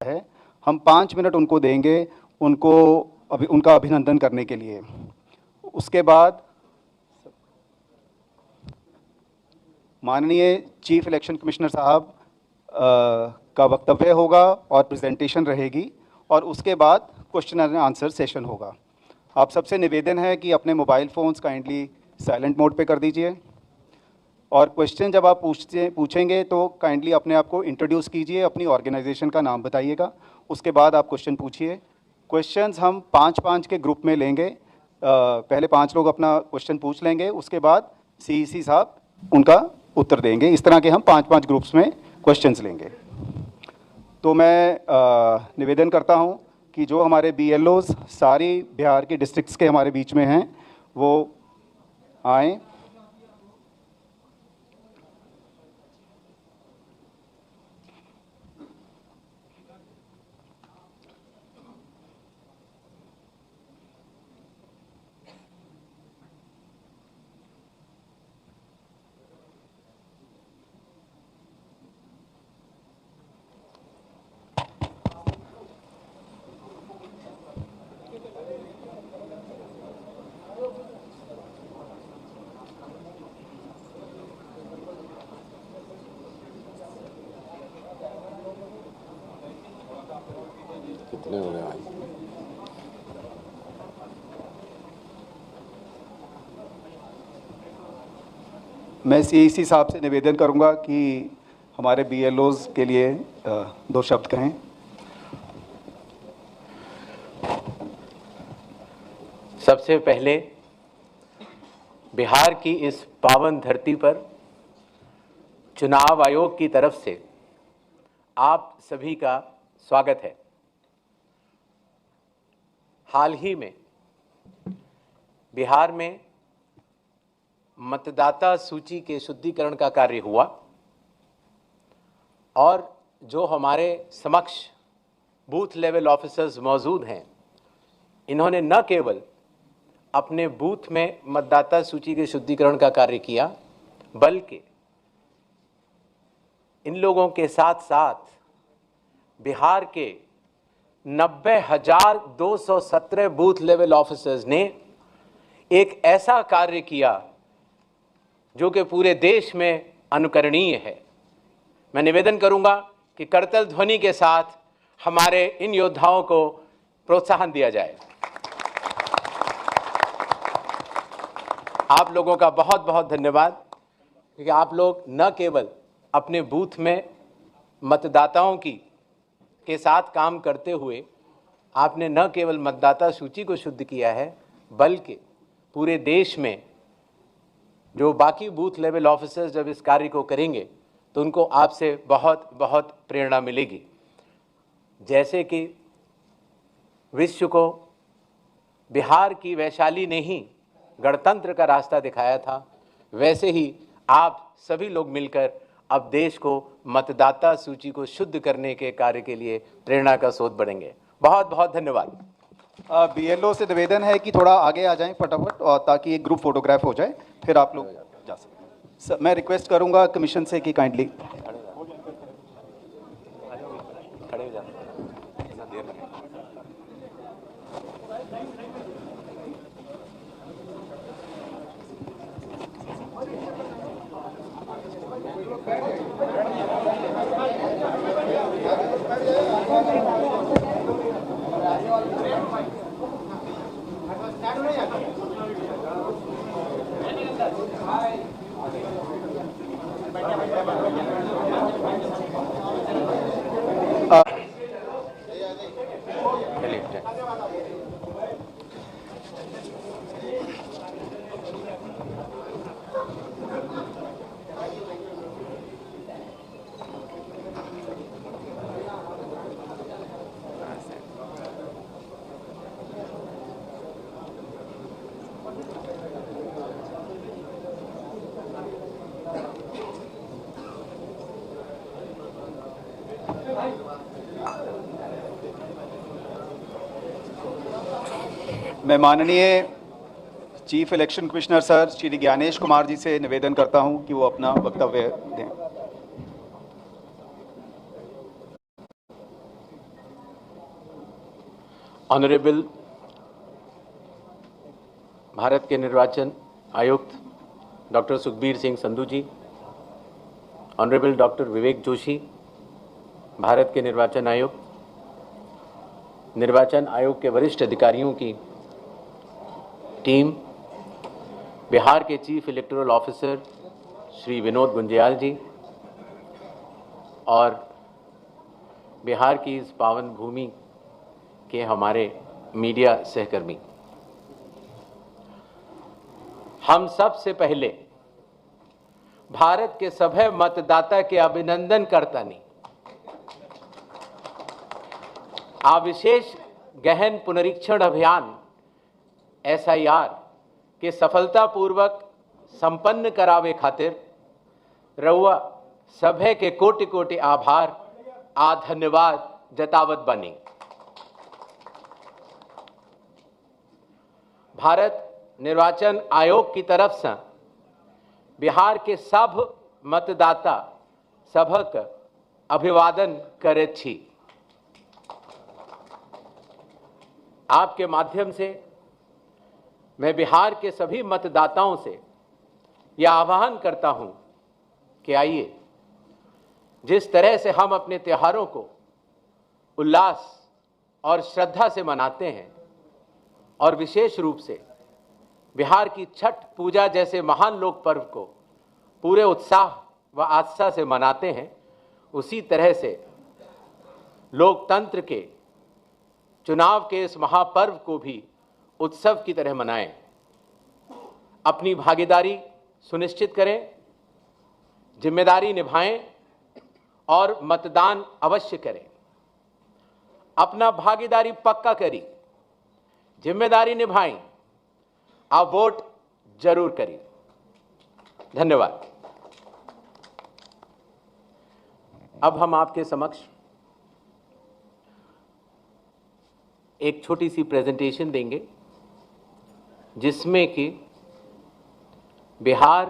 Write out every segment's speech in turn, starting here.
है, हम 5 मिनट उनको देंगे, उनका अभिनंदन करने के लिए। उसके बाद माननीय चीफ इलेक्शन कमिश्नर साहब का वक्तव्य होगा और प्रेजेंटेशन रहेगी, और उसके बाद क्वेश्चन एंड आंसर सेशन होगा। आप सबसे निवेदन है कि अपने mobile phones kindly silent mode पे कर दीजिए, और क्वेश्चन जब आप पूछेंगे तो काइंडली अपने आप को इंट्रोड्यूस कीजिए, अपनी ऑर्गेनाइजेशन का नाम बताइएगा, उसके बाद आप क्वेश्चन पूछिए। क्वेश्चंस हम 5-5 के ग्रुप में लेंगे। पहले 5 लोग अपना क्वेश्चन पूछ लेंगे, उसके बाद सीईसी साहब उनका उत्तर देंगे। इस तरह के हम 5-5 ग्रुप्स में क्वेश्चंस लेंगे। तो मैं निवेदन करता हूं कि जो हमारे बीएलओज सारी बिहार की डिस्ट्रिक्ट्स के हमारे बीच में हैं वो आएँ। कितने हो गए भाई? मैं सीईसी साहब से निवेदन करूंगा कि हमारे बीएलओज के लिए 2 शब्द कहें। सबसे पहले बिहार की इस पावन धरती पर चुनाव आयोग की तरफ से आप सभी का स्वागत है। हाल ही में बिहार में मतदाता सूची के शुद्धिकरण का कार्य हुआ, और जो हमारे समक्ष बूथ लेवल ऑफिसर्स मौजूद हैं, इन्होंने न केवल अपने बूथ में मतदाता सूची के शुद्धिकरण का कार्य किया, बल्कि इन लोगों के साथ साथ बिहार के 90,217 बूथ लेवल ऑफिसर्स ने एक ऐसा कार्य किया जो कि पूरे देश में अनुकरणीय है। मैं निवेदन करूंगा कि करतल ध्वनि के साथ हमारे इन योद्धाओं को प्रोत्साहन दिया जाए। आप लोगों का बहुत बहुत धन्यवाद, क्योंकि आप लोग न केवल अपने बूथ में मतदाताओं के साथ काम करते हुए आपने न केवल मतदाता सूची को शुद्ध किया है, बल्कि पूरे देश में जो बाकी बूथ लेवल ऑफिसर्स जब इस कार्य को करेंगे तो उनको आपसे बहुत बहुत प्रेरणा मिलेगी। जैसे कि विश्व को बिहार की वैशाली ने ही गणतंत्र का रास्ता दिखाया था, वैसे ही आप सभी लोग मिलकर अब देश को मतदाता सूची को शुद्ध करने के कार्य के लिए प्रेरणा का स्रोत बढ़ेंगे। बहुत बहुत धन्यवाद। बीएलओ से निवेदन है कि थोड़ा आगे आ जाएं फटाफट, और ताकि एक ग्रुप फोटोग्राफ हो जाए, फिर आप लोग जा सकें। मैं रिक्वेस्ट करूंगा कमीशन से कि काइंडली खड़े हो जाए। मैं माननीय chief election commissioner sir Shri Gyanesh Kumar ji से निवेदन करता हूं कि वो अपना वक्तव्य दें। ऑनरेबल भारत के निर्वाचन आयुक्त डॉक्टर सुखबीर सिंह संधू जी, ऑनरेबल डॉक्टर विवेक जोशी, भारत के निर्वाचन आयुक्त, निर्वाचन आयोग के वरिष्ठ अधिकारियों की टीम, बिहार के chief electoral officer Shri Vinod Gunjiyal ji और बिहार की इस पावन भूमि के हमारे मीडिया सहकर्मी, हम सबसे पहले भारत के सभे मतदाता के अभिनंदन करतानी आ विशेष गहन पुनरीक्षण अभियान SIR के सफलतापूर्वक संपन्न करावे खातिर रउआ सभे के कोटि कोटि आभार आ धन्यवाद जतावत बनी। भारत निर्वाचन आयोग की तरफ से बिहार के सब मतदाता सभक अभिवादन करैत छी। आपके माध्यम से मैं बिहार के सभी मतदाताओं से यह आह्वान करता हूं कि आइए, जिस तरह से हम अपने त्योहारों को उल्लास और श्रद्धा से मनाते हैं और विशेष रूप से बिहार की छठ पूजा जैसे महान लोक पर्व को पूरे उत्साह व आस्था से मनाते हैं, उसी तरह से लोकतंत्र के चुनाव के इस महापर्व को भी उत्सव की तरह मनाएं। अपनी भागीदारी सुनिश्चित करें, जिम्मेदारी निभाएं और मतदान अवश्य करें। अपना भागीदारी पक्का करी, जिम्मेदारी निभाएं, आप वोट जरूर करें। धन्यवाद। अब हम आपके समक्ष एक छोटी सी प्रेजेंटेशन देंगे जिसमें कि बिहार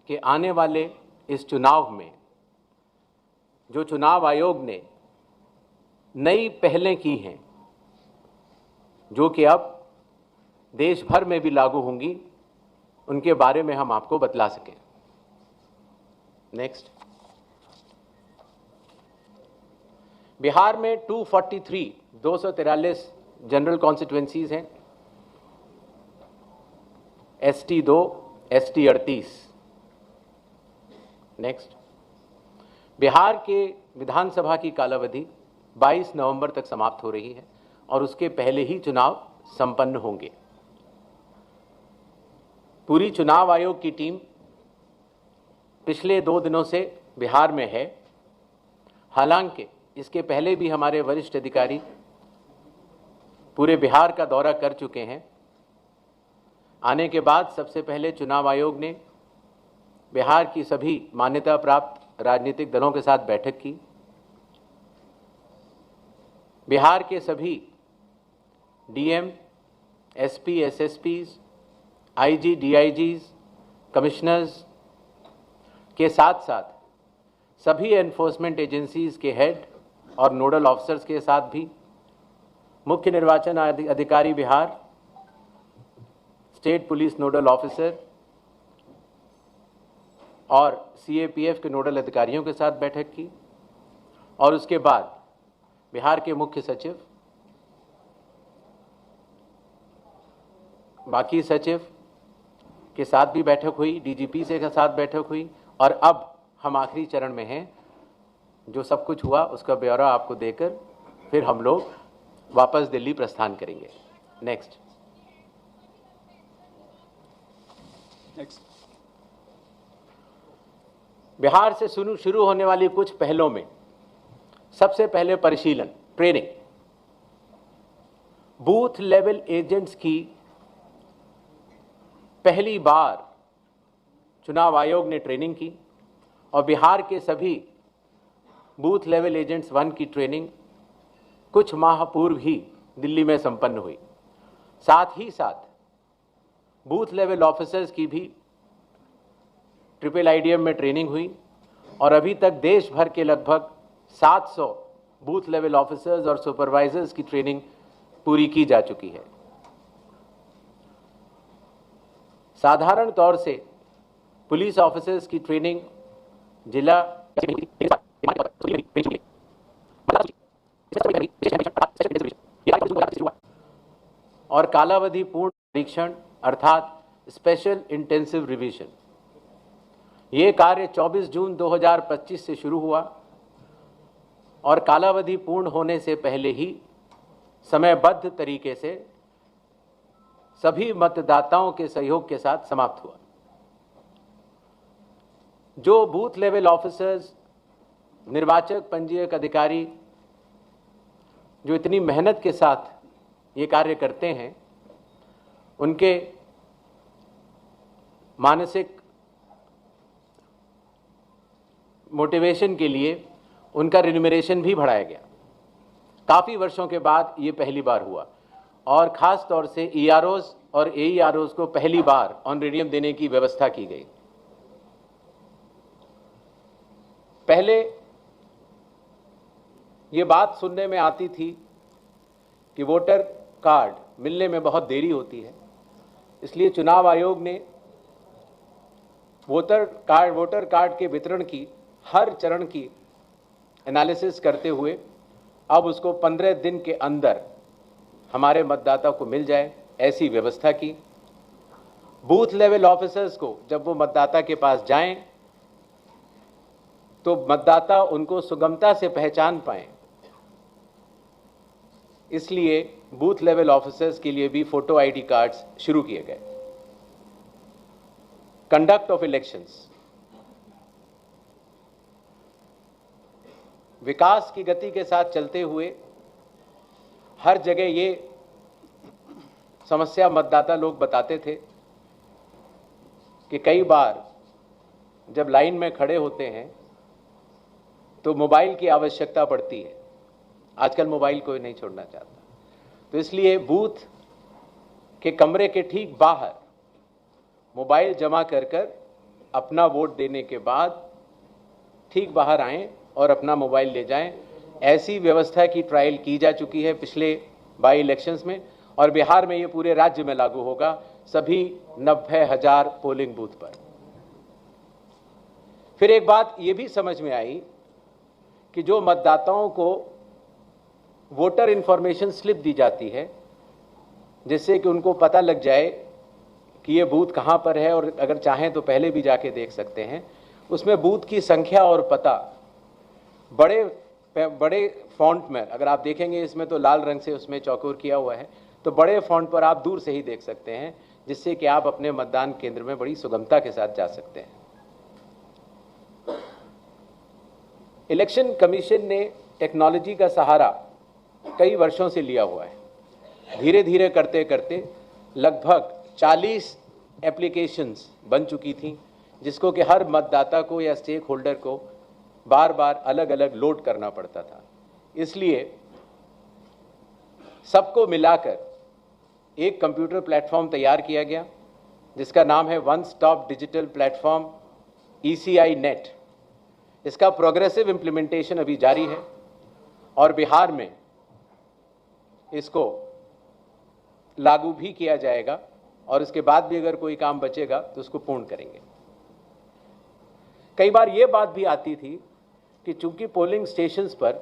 के आने वाले इस चुनाव में जो चुनाव आयोग ने नई पहलें की हैं, जो कि अब देश भर में भी लागू होंगी, उनके बारे में हम आपको बतला सकें। नेक्स्ट। बिहार में 243 जनरल कॉन्स्टिट्यूएंसीज हैं, ST 2, ST 38। नेक्स्ट। बिहार के विधानसभा की कालावधि 22 नवंबर तक समाप्त हो रही है और उसके पहले ही चुनाव संपन्न होंगे। पूरी चुनाव आयोग की टीम पिछले 2 दिनों से बिहार में है। हालांकि इसके पहले भी हमारे वरिष्ठ अधिकारी पूरे बिहार का दौरा कर चुके हैं। आने के बाद सबसे पहले चुनाव आयोग ने बिहार की सभी मान्यता प्राप्त राजनीतिक दलों के साथ बैठक की। बिहार के सभी DM, SP, SSPs, IG, DIGs, commissioners के साथ साथ सभी एनफोर्समेंट एजेंसीज के हेड और नोडल ऑफिसर्स के साथ भी मुख्य निर्वाचन अधिकारी Bihar, state police nodal officer और CAPF के नोडल अधिकारियों के साथ बैठक की और उसके बाद बिहार के मुख्य सचिव, बाकी सचिव के साथ भी बैठक हुई, DGP से के साथ बैठक हुई और अब हम आखिरी चरण में हैं। जो सब कुछ हुआ उसका ब्यौरा आपको देकर फिर हम लोग वापस दिल्ली प्रस्थान करेंगे। नेक्स्ट। बिहार से शुरू होने वाली कुछ पहलों में सबसे पहले परिशीलन, ट्रेनिंग। बूथ लेवल एजेंट्स की पहली बार चुनाव आयोग ने ट्रेनिंग की और बिहार के सभी बूथ लेवल एजेंट्स 1 की ट्रेनिंग कुछ माह पूर्व ही दिल्ली में संपन्न हुई। साथ ही साथ बूथ लेवल ऑफिसर्स की भी IIIDM में ट्रेनिंग हुई और अभी तक देश भर के लगभग 700 बूथ लेवल ऑफिसर्स और सुपरवाइजर्स की ट्रेनिंग पूरी की जा चुकी है। साधारण तौर से पुलिस ऑफिसर्स की ट्रेनिंग जिला और कालावधि पूर्ण परीक्षण अर्थात स्पेशल इंटेंसिव रिवीजन, ये कार्य 24 जून 2025 से शुरू हुआ और कालावधि पूर्ण होने से पहले ही समयबद्ध तरीके से सभी मतदाताओं के सहयोग के साथ समाप्त हुआ। जो बूथ लेवल ऑफिसर्स, निर्वाचक पंजीयक अधिकारी जो इतनी मेहनत के साथ ये कार्य करते हैं, उनके मानसिक मोटिवेशन के लिए उनका रिन्यूमरेशन भी बढ़ाया गया। काफ़ी वर्षों के बाद ये पहली बार हुआ और ख़ास तौर से ईआरओज़ और एईआरओज़ को पहली बार ऑनरेडियम देने की व्यवस्था की गई। पहले ये बात सुनने में आती थी कि वोटर कार्ड मिलने में बहुत देरी होती है, इसलिए चुनाव आयोग ने वोटर कार्ड के वितरण की हर चरण की एनालिसिस करते हुए अब उसको 15 दिन के अंदर हमारे मतदाता को मिल जाए, ऐसी व्यवस्था की। बूथ लेवल ऑफिसर्स को जब वो मतदाता के पास जाएं तो मतदाता उनको सुगमता से पहचान पाएं, इसलिए बूथ लेवल ऑफिसर्स के लिए भी फोटो आईडी कार्ड्स शुरू किए गए। कंडक्ट ऑफ इलेक्शंस, विकास की गति के साथ चलते हुए हर जगह ये समस्या मतदाता लोग बताते थे कि कई बार जब लाइन में खड़े होते हैं तो मोबाइल की आवश्यकता पड़ती है। आजकल मोबाइल कोई नहीं छोड़ना चाहता, तो इसलिए बूथ के कमरे के ठीक बाहर मोबाइल जमा कर अपना वोट देने के बाद ठीक बाहर आएं और अपना मोबाइल ले जाएं। ऐसी व्यवस्था की ट्रायल की जा चुकी है पिछले बाई इलेक्शंस में और बिहार में ये पूरे राज्य में लागू होगा, सभी 90,000 पोलिंग बूथ पर। फिर एक बात ये भी समझ में आई कि जो मतदाताओं को वोटर इंफॉर्मेशन स्लिप दी जाती है, जिससे कि उनको पता लग जाए कि ये बूथ कहाँ पर है और अगर चाहें तो पहले भी जाके देख सकते हैं, उसमें बूथ की संख्या और पता बड़े फॉन्ट में, अगर आप देखेंगे इसमें तो लाल रंग से उसमें चौकोर किया हुआ है, तो बड़े फॉन्ट पर आप दूर से ही देख सकते हैं, जिससे कि आप अपने मतदान केंद्र में बड़ी सुगमता के साथ जा सकते हैं। इलेक्शन कमीशन ने टेक्नोलॉजी का सहारा कई वर्षों से लिया हुआ है। धीरे धीरे करते करते लगभग 40 एप्लीकेशंस बन चुकी थी, जिसको कि हर मतदाता को या स्टेक होल्डर को बार बार अलग अलग लोड करना पड़ता था। इसलिए सबको मिलाकर एक कंप्यूटर प्लेटफॉर्म तैयार किया गया, जिसका नाम है one stop digital platform ECI net. इसका प्रोग्रेसिव इम्प्लीमेंटेशन अभी जारी है और बिहार में इसको लागू भी किया जाएगा और इसके बाद भी अगर कोई काम बचेगा तो उसको पूर्ण करेंगे। कई बार ये बात भी आती थी कि चूंकि पोलिंग स्टेशंस पर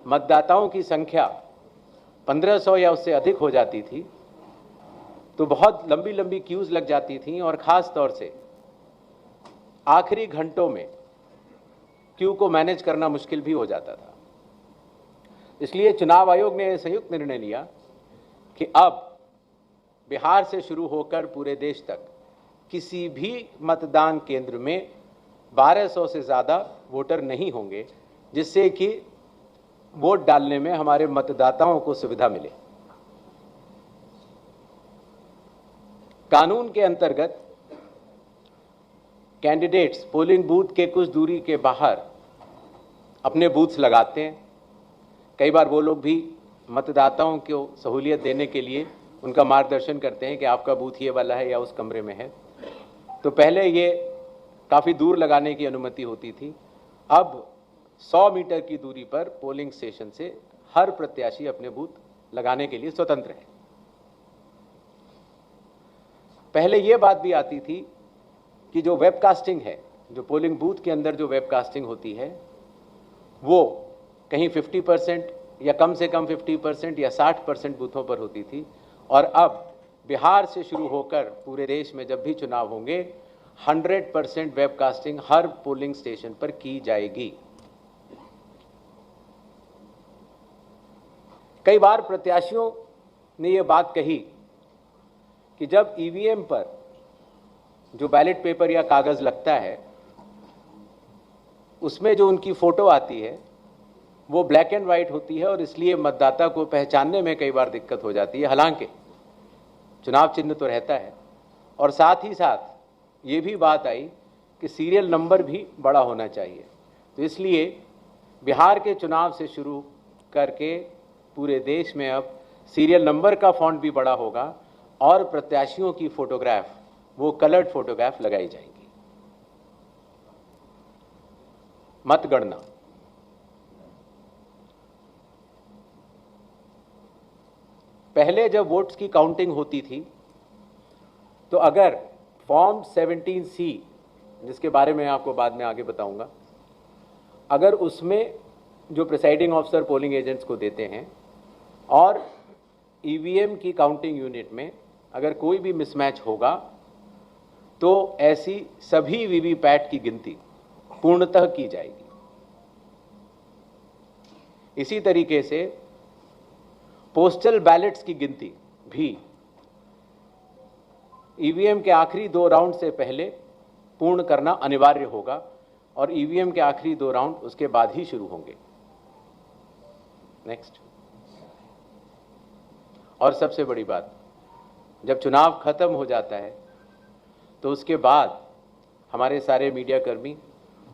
मतदाताओं की संख्या 1500 या उससे अधिक हो जाती थी, तो बहुत लंबी लंबी क्यूज लग जाती थी और ख़ास तौर से आखिरी घंटों में क्यू को मैनेज करना मुश्किल भी हो जाता था। इसलिए चुनाव आयोग ने संयुक्त निर्णय लिया कि अब बिहार से शुरू होकर पूरे देश तक किसी भी मतदान केंद्र में 1200 से ज़्यादा वोटर नहीं होंगे, जिससे कि वोट डालने में हमारे मतदाताओं को सुविधा मिले। कानून के अंतर्गत कैंडिडेट्स पोलिंग बूथ के कुछ दूरी के बाहर अपने बूथ्स लगाते हैं। कई बार वो लोग भी मतदाताओं को सहूलियत देने के लिए उनका मार्गदर्शन करते हैं कि आपका बूथ ये वाला है या उस कमरे में है। तो पहले ये काफ़ी दूर लगाने की अनुमति होती थी, अब 100 मीटर की दूरी पर पोलिंग स्टेशन से हर प्रत्याशी अपने बूथ लगाने के लिए स्वतंत्र है। पहले यह बात भी आती थी कि जो वेबकास्टिंग है, जो पोलिंग बूथ के अंदर जो वेबकास्टिंग होती है, वो कहीं 50% या कम से कम 50% या 60% बूथों पर होती थी, और अब बिहार से शुरू होकर पूरे देश में जब भी चुनाव होंगे 100% वेबकास्टिंग हर पोलिंग स्टेशन पर की जाएगी। कई बार प्रत्याशियों ने यह बात कही कि जब ईवीएम पर जो बैलेट पेपर या कागज लगता है उसमें जो उनकी फोटो आती है वो ब्लैक एंड वाइट होती है और इसलिए मतदाता को पहचानने में कई बार दिक्कत हो जाती है। हालांकि चुनाव चिन्ह तो रहता है, और साथ ही साथ ये भी बात आई कि सीरियल नंबर भी बड़ा होना चाहिए। तो इसलिए बिहार के चुनाव से शुरू करके पूरे देश में अब सीरियल नंबर का फॉन्ट भी बड़ा होगा और प्रत्याशियों की फोटोग्राफ, वो कलर्ड फोटोग्राफ लगाई जाएंगी। मतगणना, पहले जब वोट्स की काउंटिंग होती थी तो अगर फॉर्म 17C, जिसके बारे में आपको बाद में आगे बताऊंगा, अगर उसमें जो प्रिसाइडिंग ऑफिसर पोलिंग एजेंट्स को देते हैं और ईवीएम की काउंटिंग यूनिट में अगर कोई भी मिसमैच होगा तो ऐसी सभी वीवीपैट की गिनती पूर्णतः की जाएगी। इसी तरीके से पोस्टल बैलेट्स की गिनती भी ईवीएम के आखिरी 2 राउंड से पहले पूर्ण करना अनिवार्य होगा और ईवीएम के आखिरी 2 राउंड उसके बाद ही शुरू होंगे। नेक्स्ट, और सबसे बड़ी बात, जब चुनाव खत्म हो जाता है तो उसके बाद हमारे सारे मीडिया कर्मी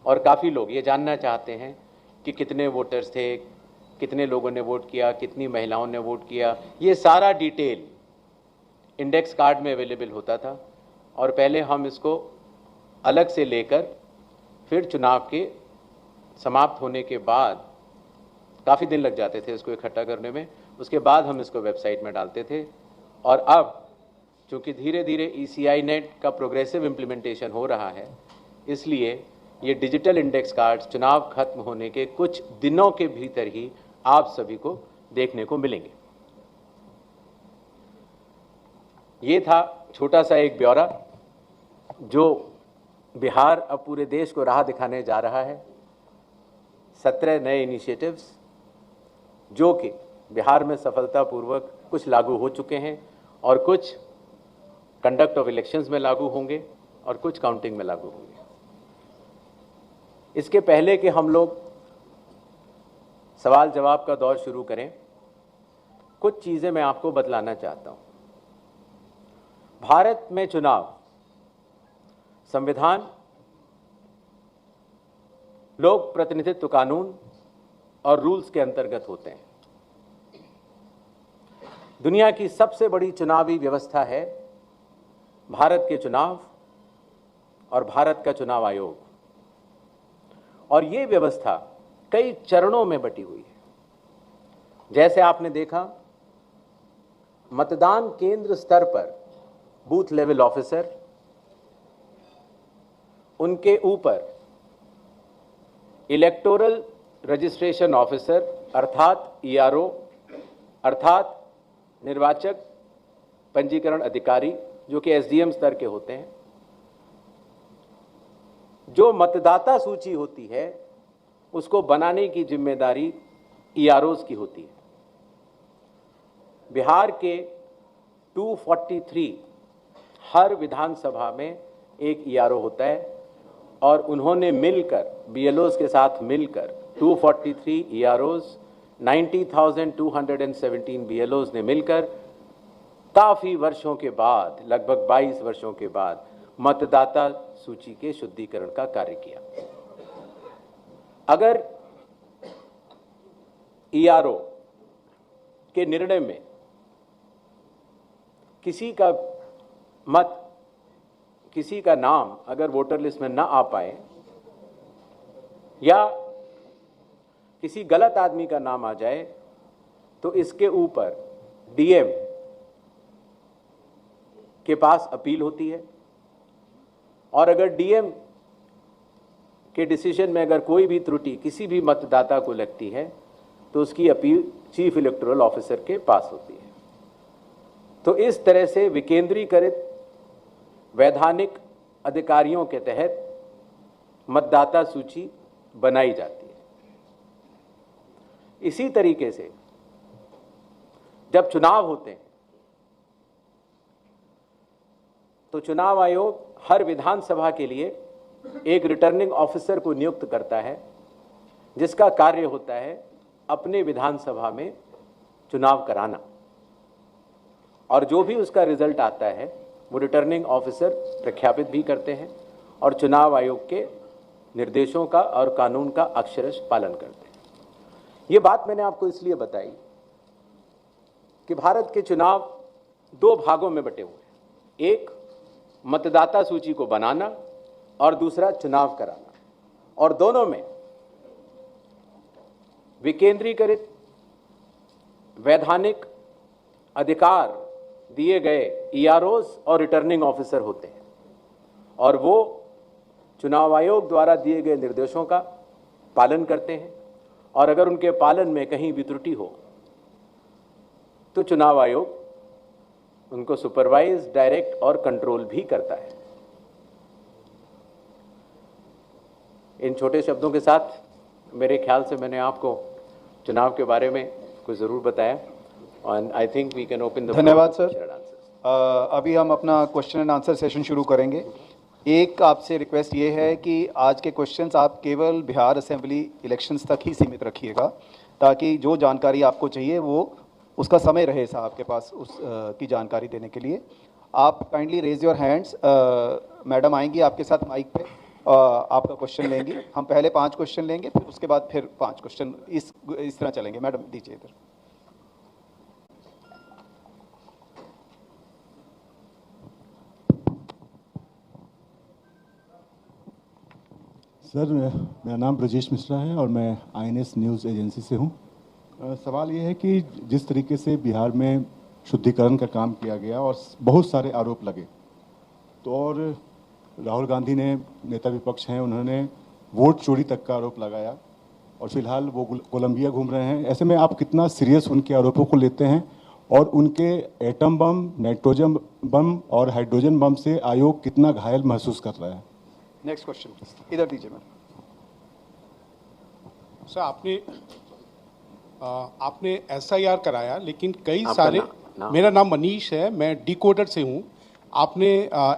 और काफ़ी लोग ये जानना चाहते हैं कि कितने वोटर्स थे, कितने लोगों ने वोट किया, कितनी महिलाओं ने वोट किया। ये सारा डिटेल इंडेक्स कार्ड में अवेलेबल होता था और पहले हम इसको अलग से लेकर फिर चुनाव के समाप्त होने के बाद काफ़ी दिन लग जाते थे इसको इकट्ठा करने में, उसके बाद हम इसको वेबसाइट में डालते थे। और अब चूँकि धीरे धीरे ECI नेट का प्रोग्रेसिव इम्प्लीमेंटेशन हो रहा है, इसलिए ये डिजिटल इंडेक्स कार्ड्स चुनाव खत्म होने के कुछ दिनों के भीतर ही आप सभी को देखने को मिलेंगे। ये था छोटा सा एक ब्यौरा जो बिहार अब पूरे देश को राह दिखाने जा रहा है। 17 नए इनिशिएटिव्स जो कि बिहार में सफलतापूर्वक कुछ लागू हो चुके हैं और कुछ कंडक्ट ऑफ इलेक्शंस में लागू होंगे और कुछ काउंटिंग में लागू होंगे। इसके पहले कि हम लोग सवाल जवाब का दौर शुरू करें, कुछ चीज़ें मैं आपको बतलाना चाहता हूं। भारत में चुनाव, संविधान, लोक प्रतिनिधित्व कानून और रूल्स के अंतर्गत होते हैं। दुनिया की सबसे बड़ी चुनावी व्यवस्था है भारत के चुनाव और भारत का चुनाव आयोग, और ये व्यवस्था कई चरणों में बटी हुई है। जैसे आपने देखा, मतदान केंद्र स्तर पर बूथ लेवल ऑफिसर, उनके ऊपर इलेक्टोरल रजिस्ट्रेशन ऑफिसर अर्थात ERO अर्थात निर्वाचक पंजीकरण अधिकारी, जो कि SDM स्तर के होते हैं। जो मतदाता सूची होती है उसको बनाने की जिम्मेदारी EROs की होती है। बिहार के 243 हर विधानसभा में एक ERO होता है और उन्होंने मिलकर BLOs के साथ मिलकर 243 EROs, 90,217 BLOs ने मिलकर काफ़ी वर्षों के बाद, लगभग 22 वर्षों के बाद, मतदाता सूची के शुद्धिकरण का कार्य किया। अगर ERO के निर्णय में किसी का मत, किसी का नाम अगर वोटर लिस्ट में ना आ पाए या किसी गलत आदमी का नाम आ जाए तो इसके ऊपर डीएम के पास अपील होती है, और अगर डीएम के डिसीजन में अगर कोई भी त्रुटि किसी भी मतदाता को लगती है तो उसकी अपील चीफ इलेक्टोरल ऑफिसर के पास होती है। तो इस तरह से विकेंद्रीकृत वैधानिक अधिकारियों के तहत मतदाता सूची बनाई जाती है। इसी तरीके से जब चुनाव होते हैं तो चुनाव आयोग हर विधानसभा के लिए एक रिटर्निंग ऑफिसर को नियुक्त करता है, जिसका कार्य होता है अपने विधानसभा में चुनाव कराना, और जो भी उसका रिजल्ट आता है वो रिटर्निंग ऑफिसर प्रख्यापित भी करते हैं और चुनाव आयोग के निर्देशों का और कानून का अक्षरश पालन करते हैं। ये बात मैंने आपको इसलिए बताई कि भारत के चुनाव दो भागों में बटे हुए हैं, एक मतदाता सूची को बनाना और दूसरा चुनाव कराना, और दोनों में विकेंद्रीकृत वैधानिक अधिकार दिए गए ईआरओज और रिटर्निंग ऑफिसर होते हैं, और वो चुनाव आयोग द्वारा दिए गए निर्देशों का पालन करते हैं, और अगर उनके पालन में कहीं भी त्रुटि हो तो चुनाव आयोग उनको सुपरवाइज, डायरेक्ट और कंट्रोल भी करता है। इन छोटे शब्दों के साथ मेरे ख्याल से मैंने आपको चुनाव के बारे में कुछ ज़रूर बताया, और I think we can open the. धन्यवाद सर। अभी हम अपना क्वेश्चन एंड आंसर सेशन शुरू करेंगे। एक आपसे रिक्वेस्ट ये है कि आज के क्वेश्चंस आप केवल बिहार असेंबली इलेक्शंस तक ही सीमित रखिएगा, ताकि जो जानकारी आपको चाहिए वो उसका समय रहे साहब आपके पास उस की जानकारी देने के लिए। आप kindly raise your hands. Madam आएंगी आपके साथ माइक पे, आपका क्वेश्चन लेंगी। हम पहले 5 क्वेश्चन लेंगे, फिर उसके बाद फिर 5 क्वेश्चन, इस तरह चलेंगे। मैडम दीजिए इधर। सर, मेरा नाम ब्रजेश मिश्रा है और मैं आईएनएस न्यूज़ एजेंसी से हूँ। सवाल ये है कि जिस तरीके से बिहार में शुद्धिकरण का काम किया गया और बहुत सारे आरोप लगे, तो और राहुल गांधी ने, नेता विपक्ष हैं, उन्होंने वोट चोरी तक का आरोप लगाया और फिलहाल वो कोलंबिया घूम रहे हैं। ऐसे में आप कितना सीरियस उनके आरोपों को लेते हैं और उनके एटम बम, नाइट्रोजन बम और हाइड्रोजन बम से आयोग कितना घायल महसूस कर रहा है? नेक्स्ट क्वेश्चन इधर दीजिए मैडम। सर, आपने एसआईआर कराया, लेकिन कई सारे मेरा नाम मनीष है, मैं डिकोडर से हूँ। आपने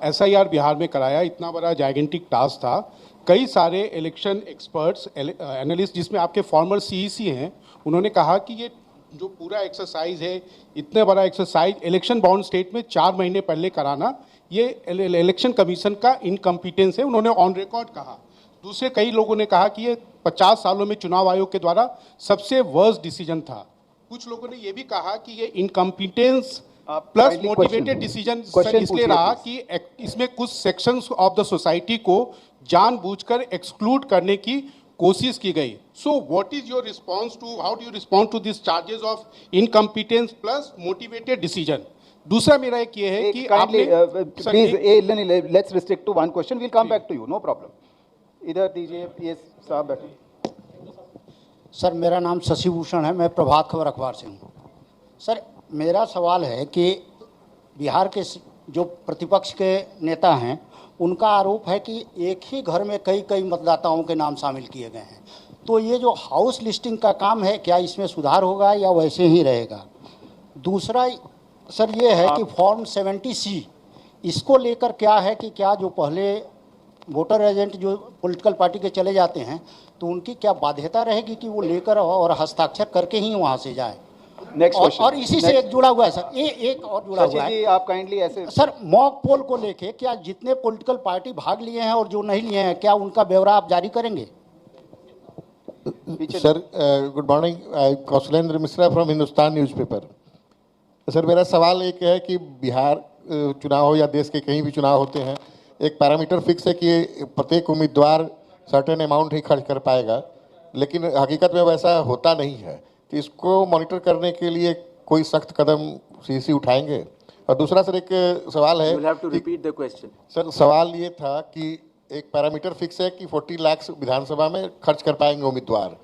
एसआईआर बिहार में कराया, इतना बड़ा जाइगेंटिक टास्क था। कई सारे इलेक्शन एक्सपर्ट्स, एनालिस्ट, जिसमें आपके फॉर्मर सीईसी हैं, उन्होंने कहा कि ये जो पूरा एक्सरसाइज है, इतने बड़ा एक्सरसाइज इलेक्शन बाउंड स्टेट में 4 महीने पहले कराना, ये इलेक्शन कमीशन का इनकम्पिटेंस है, उन्होंने ऑन रिकॉर्ड कहा। दूसरे कई लोगों ने कहा कि ये 50 सालों में चुनाव आयोग के द्वारा सबसे वर्स्ट डिसीजन था। कुछ लोगों ने ये भी कहा कि ये इनकम्पिटेंस प्लस मोटिवेटेड डिसीजन इसलिए रहा कि इसमें कुछ सेक्शंस ऑफ द सोसाइटी को जानबूझकर एक्सक्लूड करने की कोशिश की गई। So what is your response to, how do you respond to this charges of incompetence plus motivated decision? दूसरा मेरा एक ये है कि आपने please let's restrict to 1 question, we'll come back to you, no problem. इधर दीजिए, ये साहब बैठे। सर, मेरा नाम शशि भूषण है, मैं प्रभात खबर अखबार से हूँ। सर, मेरा सवाल है कि बिहार के जो प्रतिपक्ष के नेता हैं, उनका आरोप है कि एक ही घर में कई कई मतदाताओं के नाम शामिल किए गए हैं। तो ये जो हाउस लिस्टिंग का काम है, क्या इसमें सुधार होगा या वैसे ही रहेगा? दूसरा सर ये है कि फॉर्म 70C, इसको लेकर क्या है कि क्या जो पहले वोटर एजेंट जो पॉलिटिकल पार्टी के चले जाते हैं, तो उनकी क्या बाध्यता रहेगी कि वो लेकर और हस्ताक्षर करके ही वहाँ से जाए? Next question. और इसी से एक जुड़ा हुआ है सर, एक और जुड़ा हुआ है। आप काइंडली ऐसे सर, मॉक पोल को लेके क्या जितने पॉलिटिकल पार्टी भाग लिए हैं और जो नहीं लिए हैं, क्या उनका ब्यौरा आप जारी करेंगे? Sir, good morning, Kaushlendra Mishra from Hindustan newspaper. Sir, मेरा सवाल एक है कि बिहार चुनाव हो या देश के कहीं भी चुनाव होते हैं, एक पैरामीटर फिक्स है कि प्रत्येक उम्मीदवार सर्टेन अमाउंट ही खर्च कर पाएगा, लेकिन हकीकत में वैसा होता नहीं है। तो इसको मॉनिटर करने के लिए कोई सख्त कदम सीसी उठाएंगे? और दूसरा सर एक सवाल है, You will have to repeat the question. Sir सवाल ये था कि एक पैरामीटर फिक्स है कि 40 लाख विधानसभा में खर्च कर पाएंगे उम्मीदवार,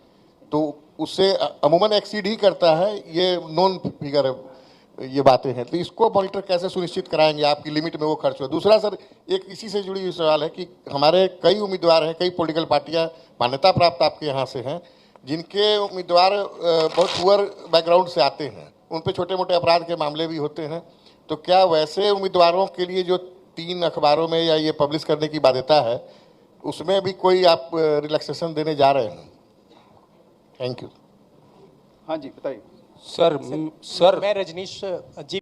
तो उससे अमूमन एक्सीड ही करता है, ये नॉन फिगर ये बातें हैं, तो इसको मॉनिटर कैसे सुनिश्चित कराएंगे आपकी लिमिट में वो खर्च हो? दूसरा सर एक इसी से जुड़ी हुई सवाल है कि हमारे कई उम्मीदवार हैं, कई पॉलिटिकल पार्टियां मान्यता प्राप्त आपके यहाँ से हैं, जिनके उम्मीदवार बहुत पुअर बैकग्राउंड से आते हैं, उन पर छोटे मोटे अपराध के मामले भी होते हैं, तो क्या वैसे उम्मीदवारों के लिए जो 3 अखबारों में या ये पब्लिश करने की बाध्यता है, उसमें भी कोई आप रिलैक्सेशन देने जा रहे हैं? Thank you. हाँ जी, बताइए। सर मैं रजनीश जी